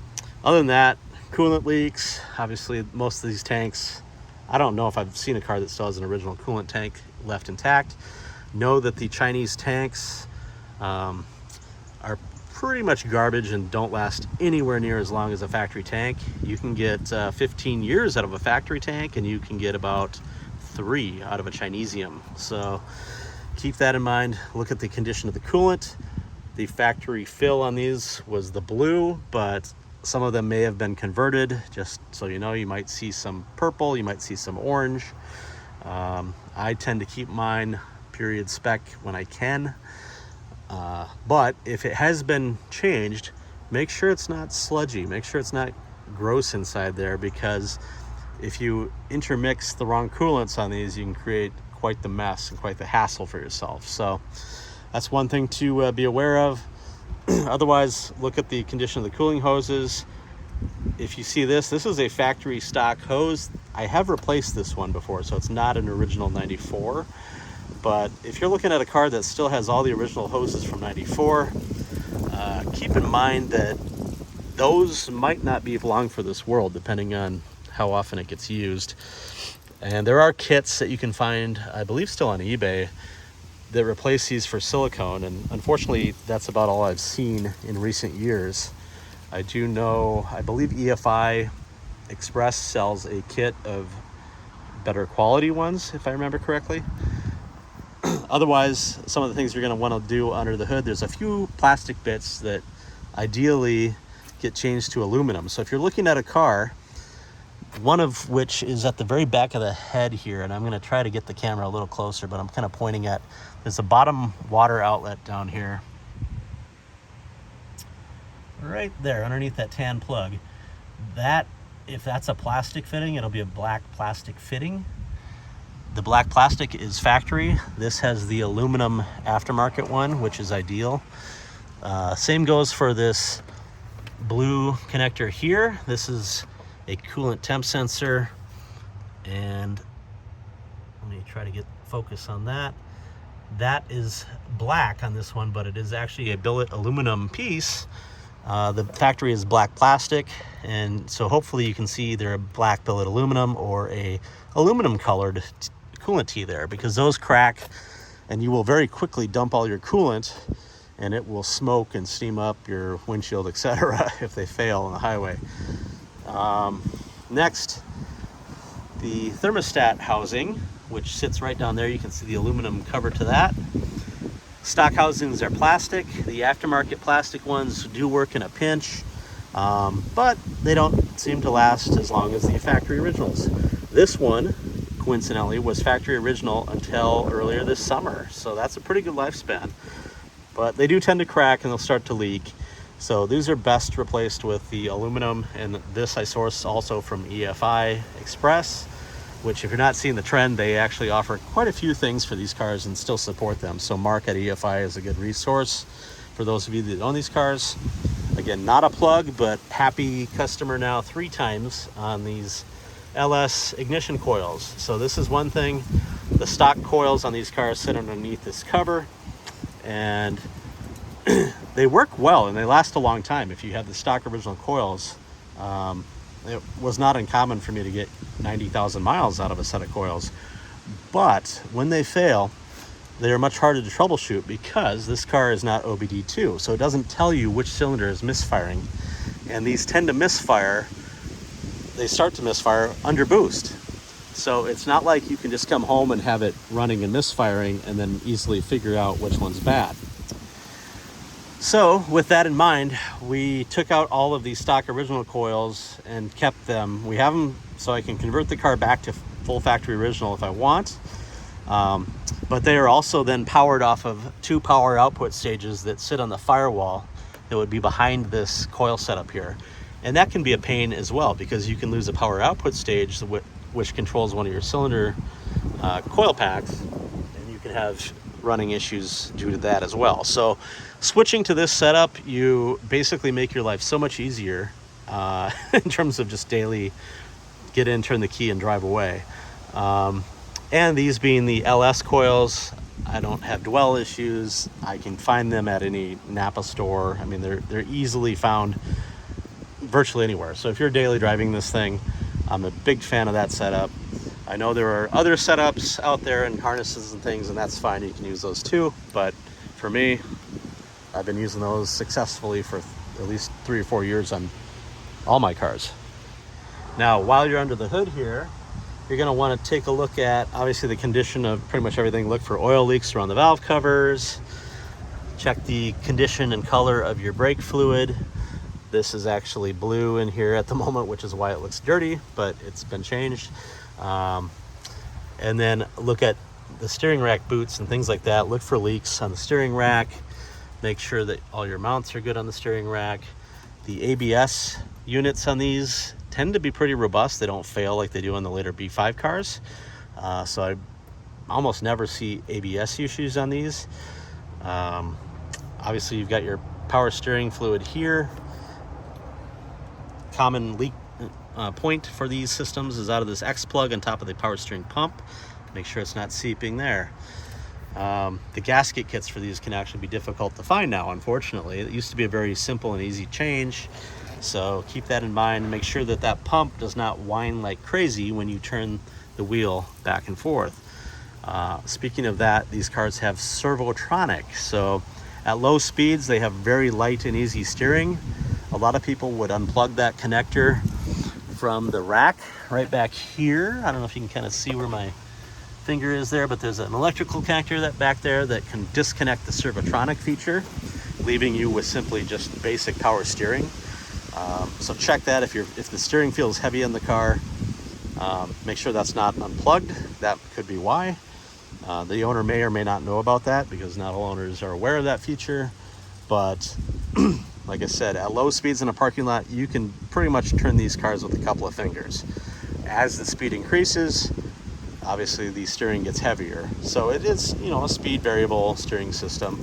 Speaker 1: than that, coolant leaks. Obviously, most of these tanks, I don't know if I've seen a car that still has an original coolant tank left intact. Know that the Chinese tanks are pretty much garbage and don't last anywhere near as long as a factory tank. You can get 15 years out of a factory tank, and you can get about 3 out of a Chinesium. So keep that in mind. Look at the condition of the coolant. The factory fill on these was the blue, but some of them may have been converted. Just so you know, you might see some purple, you might see some orange. I tend to keep mine period spec when I can, but if it has been changed, make sure it's not sludgy, make sure it's not gross inside there, because if you intermix the wrong coolants on these, you can create quite the mess and quite the hassle for yourself. So that's one thing to be aware of. Otherwise, look at the condition of the cooling hoses. If you see this is a factory stock hose. I have replaced this one before, so it's not an original 94. But if you're looking at a car that still has all the original hoses from 94, keep in mind that those might not be long for this world, depending on how often it gets used. And there are kits that you can find, I believe still on eBay, that replace these for silicone. And unfortunately, that's about all I've seen in recent years. I do know, I believe EFI Express sells a kit of better quality ones, if I remember correctly. Otherwise, some of the things you're going to want to do under the hood, there's a few plastic bits that ideally get changed to aluminum. So if you're looking at a car, one of which is at the very back of the head here, and I'm going to try to get the camera a little closer, but I'm kind of pointing at, there's a bottom water outlet down here. Right there, underneath that tan plug. That, if that's a plastic fitting, it'll be a black plastic fitting. The black plastic is factory. This has the aluminum aftermarket one, which is ideal. Same goes for this blue connector here. This is a coolant temp sensor, and let me try to get focus on that. That is black on this one, but it is actually a billet aluminum piece. The factory is black plastic, and so hopefully you can see either a black billet aluminum or a aluminum colored coolant tee there, because those crack and you will very quickly dump all your coolant and it will smoke and steam up your windshield, etc. if they fail on the highway. Next, the thermostat housing, which sits right down there. You can see the aluminum cover to that. Stock housings are plastic. The aftermarket plastic ones do work in a pinch, but they don't seem to last as long as the factory originals. This one, coincidentally, was factory original until earlier this summer, so that's a pretty good lifespan. But they do tend to crack and they'll start to leak. So these are best replaced with the aluminum, and this I source also from EFI Express, which, if you're not seeing the trend, they actually offer quite a few things for these cars and still support them. So Mark at EFI is a good resource for those of you that own these cars. Again, not a plug, but happy customer now 3 times on these LS ignition coils. So this is one thing. The stock coils on these cars sit underneath this cover, and they work well and they last a long time. If you have the stock original coils, it was not uncommon for me to get 90,000 miles out of a set of coils. But when they fail, they are much harder to troubleshoot because this car is not OBD2, so it doesn't tell you which cylinder is misfiring. And these tend to misfire, they start to misfire under boost. So it's not like you can just come home and have it running and misfiring and then easily figure out which one's bad. So with that in mind, we took out all of these stock original coils and kept them. We have them so I can convert the car back to full factory original if I want. But they are also then powered off of 2 power output stages that sit on the firewall that would be behind this coil setup here. And that can be a pain as well, because you can lose a power output stage which controls one of your cylinder coil packs, and you can have running issues due to that as well. So switching to this setup, you basically make your life so much easier in terms of just daily get in, turn the key, and drive away. And these being the LS coils, I don't have dwell issues. I can find them at any Napa store. I mean, they're easily found virtually anywhere. So if you're daily driving this thing, I'm a big fan of that setup. I know there are other setups out there and harnesses and things, and that's fine. You can use those too. But for me, I've been using those successfully for at least 3 or 4 years on all my cars. Now, while you're under the hood here, you're going to want to take a look at, obviously, the condition of pretty much everything. Look for oil leaks around the valve covers. Check the condition and color of your brake fluid. This is actually blue in here at the moment, which is why it looks dirty, but it's been changed. And then look at the steering rack boots and things like that. Look for leaks on the steering rack. Make sure that all your mounts are good on the steering rack. The ABS units on these tend to be pretty robust. They don't fail like they do on the later B5 cars. So I almost never see ABS issues on these. Obviously, you've got your power steering fluid here. Common leak point for these systems is out of this X plug on top of the power steering pump. Make sure it's not seeping there. The gasket kits for these can actually be difficult to find now, unfortunately. It used to be a very simple and easy change, so keep that in mind and make sure that that pump does not whine like crazy when you turn the wheel back and forth. Speaking of that, these cars have servotronic, so at low speeds they have very light and easy steering. A lot of people would unplug that connector from the rack right back here. I don't know if you can kind of see where my finger is there, but there's an electrical connector that back there that can disconnect the servotronic feature, leaving you with simply just basic power steering. So check that. If the steering feels heavy in the car, make sure that's not unplugged. That could be why. The owner may or may not know about that, because not all owners are aware of that feature. But like I said, at low speeds in a parking lot, you can pretty much turn these cars with a couple of fingers. As the speed increases, obviously the steering gets heavier. So it is, a speed variable steering system,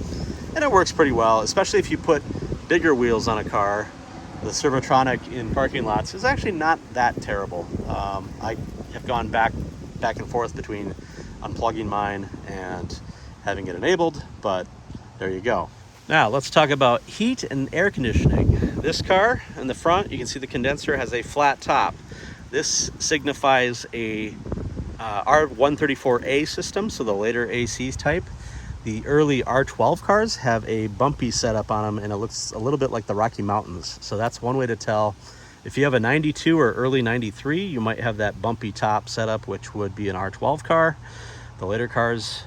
Speaker 1: and it works pretty well, especially if you put bigger wheels on a car. The servotronic in parking lots is actually not that terrible. I have gone back and forth between unplugging mine and having it enabled, but there you go. Now let's talk about heat and air conditioning. This car in the front, you can see the condenser has a flat top. This signifies a R134A system, so the later AC type. The early R12 cars have a bumpy setup on them, and it looks a little bit like the Rocky Mountains. So that's one way to tell. If you have a 92 or early 93, you might have that bumpy top setup, which would be an R12 car. The later cars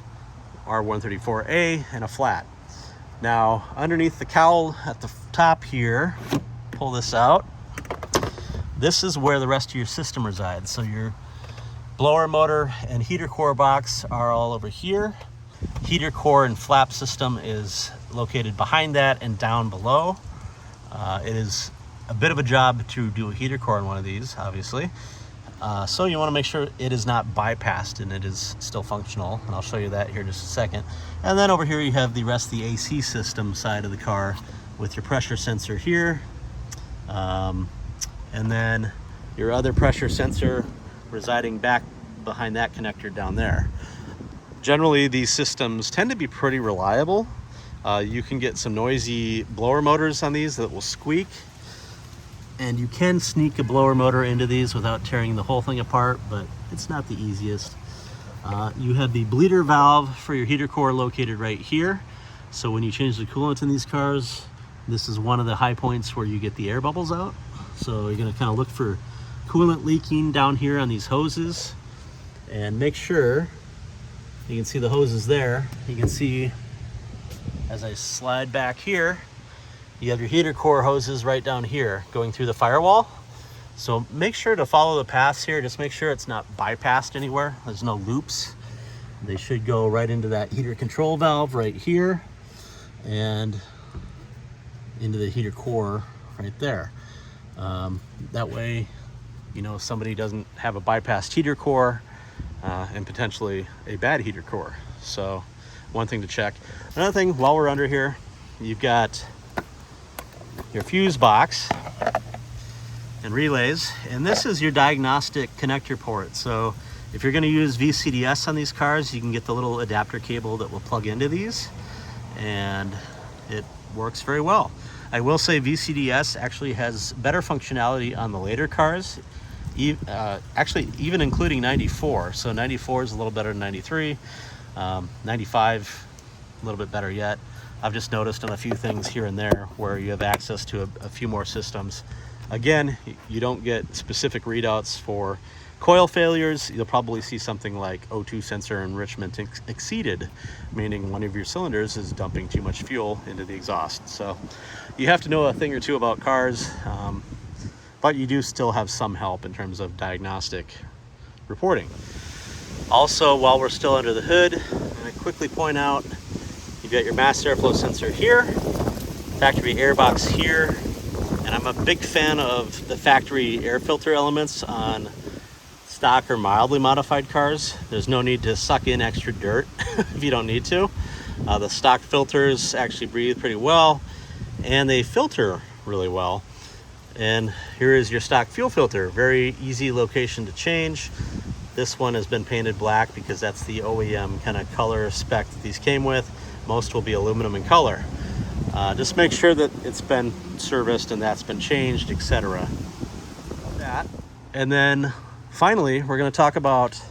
Speaker 1: are 134A and a flat. Now, underneath the cowl at the top here, pull this out. This is where the rest of your system resides. So your blower motor and heater core box are all over here. Heater core and flap system is located behind that and down below. It is a bit of a job to do a heater core on one of these, obviously. So you want to make sure it is not bypassed and it is still functional. And I'll show you that here in just a second. And then over here you have the rest of the AC system side of the car with your pressure sensor here. And then your other pressure sensor residing back behind that connector down there. Generally, these systems tend to be pretty reliable. You can get some noisy blower motors on these that will squeak, and you can sneak a blower motor into these without tearing the whole thing apart, but it's not the easiest. You have the bleeder valve for your heater core located right here. So when you change the coolant in these cars, this is one of the high points where you get the air bubbles out. So you're going to kind of look for coolant leaking down here on these hoses, and make sure you can see the hoses there. You can see as I slide back here, you have your heater core hoses right down here going through the firewall. So make sure to follow the paths here. Just make sure it's not bypassed anywhere. There's no loops. They should go right into that heater control valve right here and into the heater core right there. That way, you know, somebody doesn't have a bypassed heater core and potentially a bad heater core. So one thing to check. Another thing, while we're under here, you've got your fuse box and relays, and this is your diagnostic connector port. So if you're going to use VCDS on these cars, you can get the little adapter cable that will plug into these, and it works very well. I will say VCDS actually has better functionality on the later cars, actually even including 94. So 94 is a little better than 93, 95 a little bit better yet. I've just noticed on a few things here and there where you have access to a few more systems. Again, you don't get specific readouts for coil failures. You'll probably see something like O2 sensor enrichment exceeded, meaning one of your cylinders is dumping too much fuel into the exhaust. So you have to know a thing or two about cars, but you do still have some help in terms of diagnostic reporting. Also, while we're still under the hood, I'm going to quickly point out you've got your mass airflow sensor here, factory air box here, and I'm a big fan of the factory air filter elements on stock or mildly modified cars. There's no need to suck in extra dirt if you don't need to. The stock filters actually breathe pretty well, and they filter really well. And here is your stock fuel filter. Very easy location to change. This one has been painted black because that's the OEM kind of color spec that these came with. Most will be aluminum in color. Just make sure that it's been serviced and that's been changed, etc. That. And then finally, we're going to talk about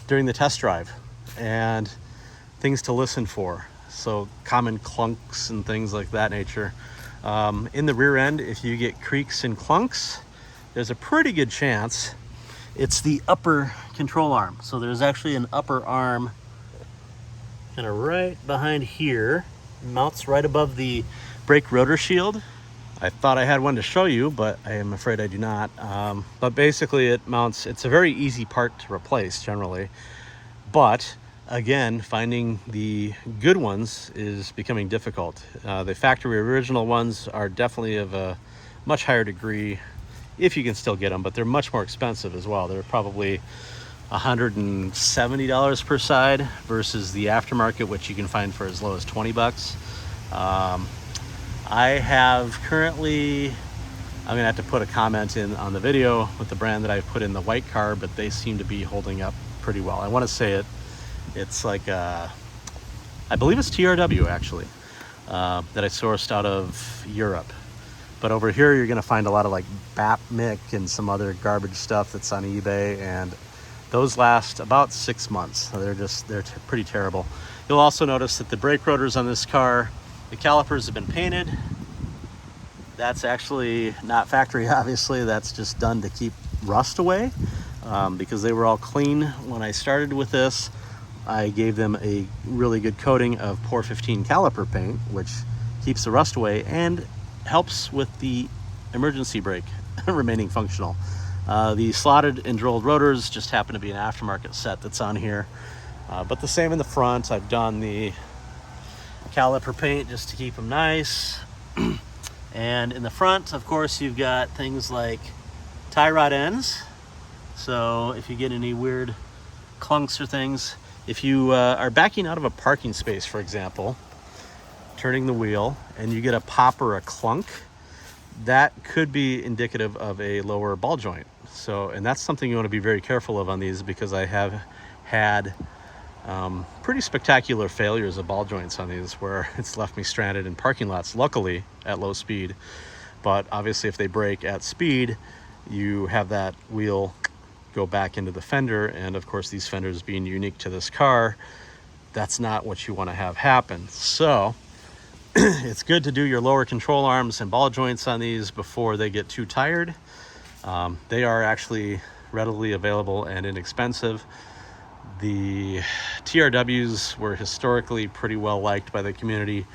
Speaker 1: during the test drive and things to listen for. So common clunks and things like that nature. In the rear end, if you get creaks and clunks, there's a pretty good chance it's the upper control arm. So there's actually an upper arm kind of right behind here. It mounts right above the brake rotor shield. I thought I had one to show you, but I am afraid I do not. But basically it mounts, it's a very easy part to replace generally. But again, finding the good ones is becoming difficult. The factory original ones are definitely of a much higher degree if you can still get them, but they're much more expensive as well. They're probably $170 per side versus the aftermarket, which you can find for as low as 20 bucks. I have currently, I'm gonna have to put a comment in on the video with the brand that I put in the white car, but they seem to be holding up pretty well. I want to say it's like I believe it's TRW actually, that I sourced out of Europe. But over here you're gonna find a lot of like BAPMIC and some other garbage stuff that's on eBay, and those last about 6 months. So they're pretty terrible. You'll also notice that the brake rotors on this car, the calipers have been painted. That's actually not factory, obviously. That's just done to keep rust away, because they were all clean when I started with this. I gave them a really good coating of Pour 15 caliper paint, which keeps the rust away and helps with the emergency brake remaining functional. The slotted and drilled rotors just happen to be an aftermarket set that's on here. But the same in the front. I've done the caliper paint just to keep them nice. And in the front, of course, you've got things like tie rod ends. So if you get any weird clunks or things, if you are backing out of a parking space, for example, turning the wheel, and you get a pop or a clunk, that could be indicative of a lower ball joint. So, and that's something you want to be very careful of on these, because I have had pretty spectacular failures of ball joints on these where it's left me stranded in parking lots, luckily at low speed. But obviously if they break at speed, you have that wheel go back into the fender, and of course these fenders being unique to this car, that's not what you want to have happen. So it's good to do your lower control arms and ball joints on these before they get too tired. They are actually readily available and inexpensive. The TRWs were historically pretty well liked by the community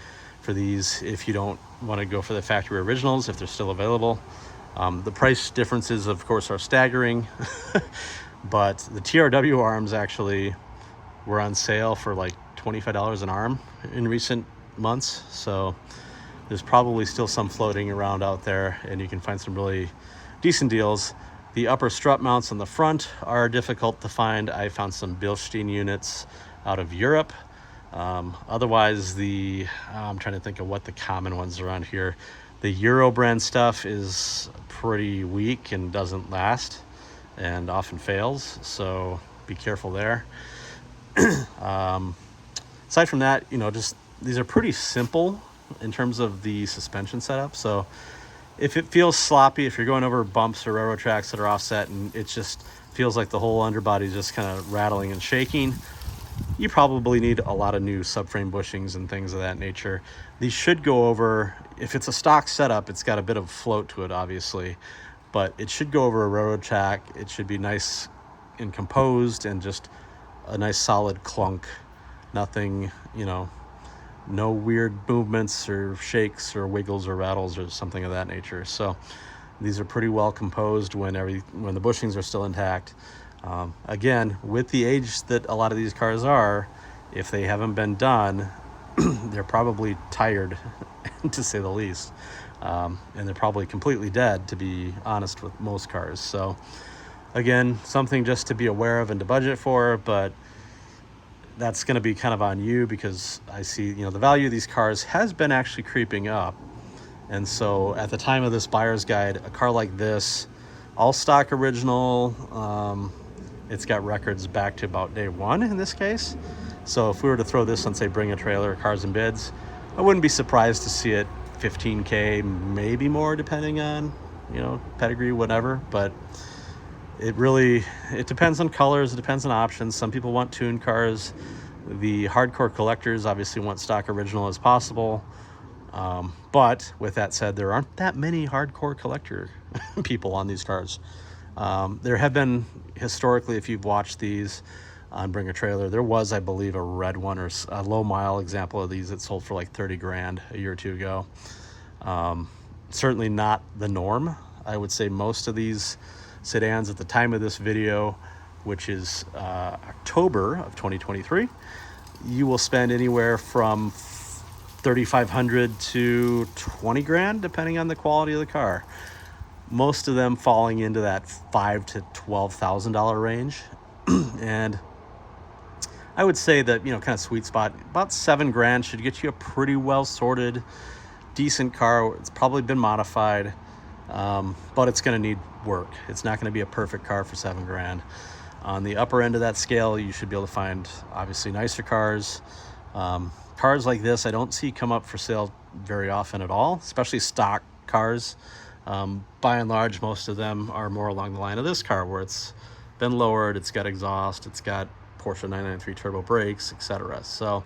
Speaker 1: for these, if you don't want to go for the factory originals, if they're still available. The price differences, of course, are staggering, but the TRW arms actually were on sale for like $25 an arm in recent months. So there's probably still some floating around out there, and you can find some really decent deals. The upper strut mounts on the front are difficult to find. I found some Bilstein units out of Europe. Otherwise, I'm trying to think of what the common ones are around here. The Euro brand stuff is pretty weak and doesn't last and often fails, so be careful there. Aside from that, just these are pretty simple in terms of the suspension setup. So if it feels sloppy, if you're going over bumps or railroad tracks that are offset and it just feels like the whole underbody is just kind of rattling and shaking, you probably need a lot of new subframe bushings and things of that nature. These should go over, if it's a stock setup, it's got a bit of float to it, obviously, but it should go over a railroad track. It should be nice and composed and just a nice solid clunk. Nothing, no weird movements or shakes or wiggles or rattles or something of that nature. So these are pretty well composed when the bushings are still intact. Again, with the age that a lot of these cars are, if they haven't been done, they're probably tired, to say the least. And they're probably completely dead, to be honest, with most cars. So again, something just to be aware of and to budget for, but that's going to be kind of on you, because I see, the value of these cars has been actually creeping up. And so at the time of this buyer's guide, a car like this, all stock original, it's got records back to about day one in this case. So if we were to throw this on, say, Bring a Trailer, Cars and Bids, I wouldn't be surprised to see it $15K, maybe more, depending on, pedigree, whatever. But it depends on colors, it depends on options. Some people want tuned cars. The hardcore collectors obviously want stock original as possible. But with that said, there aren't that many hardcore collector people on these cars. There have been, historically, if you've watched these on Bring a Trailer, there was, I believe, a red one or a low mile example of these that sold for like 30 grand a year or two ago. Certainly not the norm. I would say most of these sedans at the time of this video, which is October of 2023, you will spend anywhere from $3,500 to 20 grand, depending on the quality of the car. Most of them falling into that $5,000 to $12,000 range. And I would say that, kind of sweet spot, about 7 grand should get you a pretty well sorted, decent car. It's probably been modified, but it's going to need work. It's not going to be a perfect car for 7 grand. On the upper end of that scale, you should be able to find obviously nicer cars. Cars like this I don't see come up for sale very often at all, especially stock cars. By and large, most of them are more along the line of this car, where it's been lowered, it's got exhaust, it's got Porsche 993 turbo brakes, etc. So,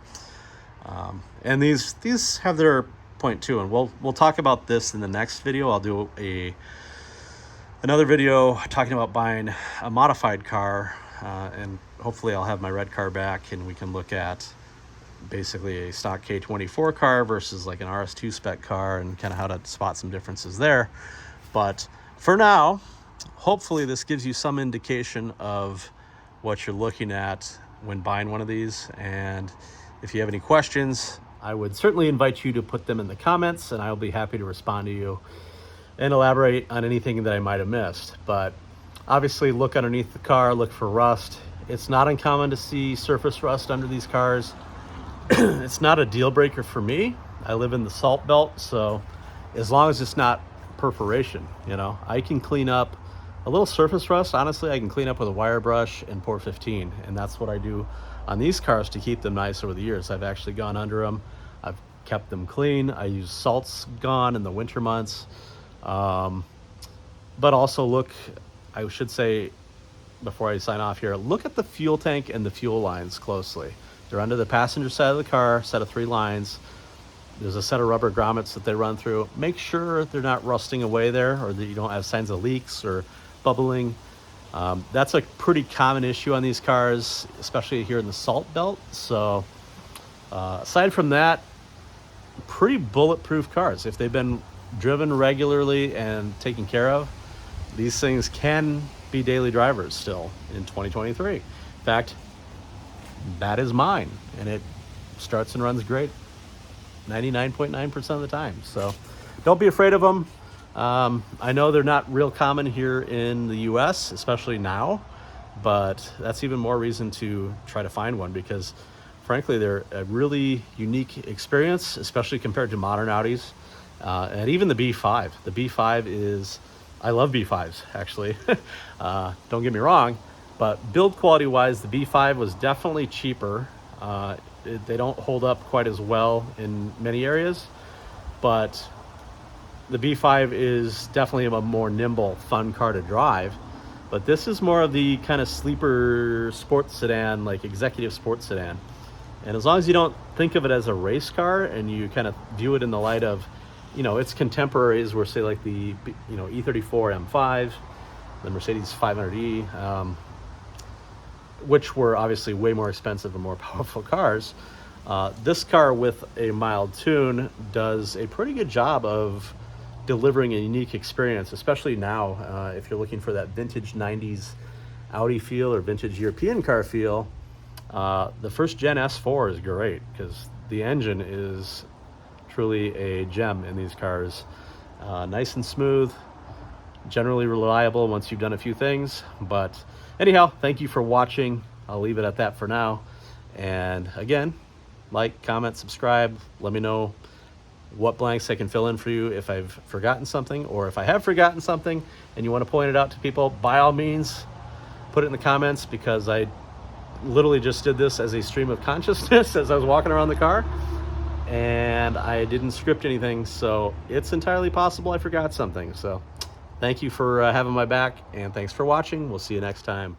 Speaker 1: and these have their point too, and we'll talk about this in the next video. I'll do another video talking about buying a modified car, and hopefully I'll have my red car back, and we can look at basically a stock K24 car versus like an RS2 spec car, and kind of how to spot some differences there. But for now, hopefully this gives you some indication of what you're looking at when buying one of these. And if you have any questions, I would certainly invite you to put them in the comments, and I'll be happy to respond to you and elaborate on anything that I might have missed. But obviously look underneath the car, look for rust. It's not uncommon to see surface rust under these cars. It's not a deal breaker for me. I live in the salt belt, so as long as it's not perforation, you know, I can clean up a little surface rust. Honestly, I can clean up with a wire brush and pour 15, and that's what I do on these cars to keep them nice over the years. I've actually gone under them. I've kept them clean. I use Salt's Gone in the winter months. But also look, I should say before I sign off here, look at the fuel tank and the fuel lines closely. They're under the passenger side of the car, set of 3 lines. There's a set of rubber grommets that they run through. Make sure they're not rusting away there, or that you don't have signs of leaks or bubbling. That's a pretty common issue on these cars, especially here in the salt belt. So aside from that, pretty bulletproof cars. If they've been driven regularly and taken care of, these things can be daily drivers still in 2023. In fact, that is mine, and it starts and runs great 99.9% of the time. So don't be afraid of them. I know they're not real common here in the US, especially now, but that's even more reason to try to find one, because frankly, they're a really unique experience, especially compared to modern Audis. And even the B5. The B5 is, I love B5s actually. Don't get me wrong, but build quality wise, the B5 was definitely cheaper. They don't hold up quite as well in many areas, but the B5 is definitely a more nimble, fun car to drive. But this is more of the kind of sleeper sports sedan, like executive sports sedan. And as long as you don't think of it as a race car, and you kind of view it in the light of, you know, its contemporaries were, say, like the, you know, E34 M5, the Mercedes 500E, which were obviously way more expensive and more powerful cars. This car with a mild tune does a pretty good job of delivering a unique experience, especially now if you're looking for that vintage 90s Audi feel or vintage European car feel. The first gen S4 is great because the engine is truly a gem in these cars. Nice and smooth, generally reliable once you've done a few things. But anyhow, thank you for watching. I'll leave it at that for now. And again, like, comment, subscribe. Let me know what blanks I can fill in for you if I've forgotten something, or if I have forgotten something and you want to point it out to people, by all means, put it in the comments, because I literally just did this as a stream of consciousness as I was walking around the car, and I didn't script anything, so it's entirely possible I forgot something. So thank you for having my back, and thanks for watching. We'll see you next time.